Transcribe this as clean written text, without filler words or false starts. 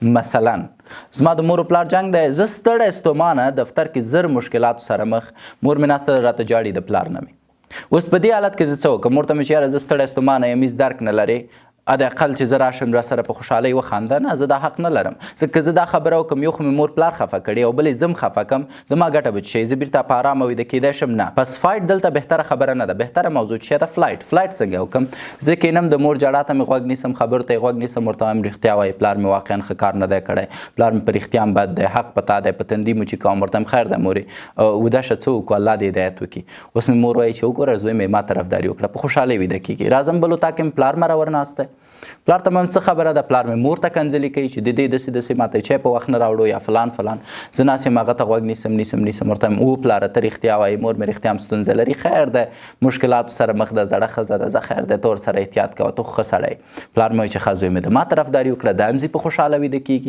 مثلا زما د مور و پلار جنګ دی، زه ستړی ستومانه دفتر کې زر مشکلاتو سره مخ، مور مې ناسته راته جاړي د پلار نه مې. اوس په دې حالت کې زه څه وکړم؟ مور ته مې چې یاره زه ستړی ستومانه یم، هېڅ درک نه لرې، حداقل چې زه راشم را سره په خوشحالۍ وخانده. نه، زه دا حق نه لرم. ځکه زه دا خبره وکړم یو خو مې مور پلار خفه کړي او بل یې زه خفه کړم، د ما ګټه به څه شي؟ زه بیرته په ارامه ویده کیدی شم؟ نه. پس فایټ دلته بهتره خبره نه ده. بهتره موضوع چې ده فلایټ څنګه وکړم؟ زه کینم د مور جړا ته مې غوږ نیسم، خبرو ته یې غوږ نیسم، ورته وایم رښتیا وایي پلار مې واقعا ښه کار نه دی کړی، پلار مې په رښتیا هم بد دی، حق په تا دی، په تندي مو چې کوم. ورته وایم خیر دی مورې، وده شه څه وکړو، الله دې هدایت وکړي. اوس مې مور وایي چې وګوره زوی مې ما طرفداري وکړه، په خوشحالۍ ویده کېږي. راځم بل اطاق کې مې پلار مه راورناستی، پلار ته مې هم څه خبره ده، پلار مې مور ته کنځلې کوي چې د دې داسې ماته چای په وخت نه راوړو یا فلان. زه ناست یم هغه ته غوږ نیسم، ورته وایم او پلاره ته رښتیا وایي، مور مې رښتیا هم ستونزه لري، خیر دی مشکلاتو سره مخ ده، زړه ښځه ده، زه خیر دی ته ورسره احتیاط کوه، ته خو ښه سړی. پلار مې وایي چې ښه زوی مې د ما طرفداري وکړه، د هم ځي په خوشحاله ویده کېږي.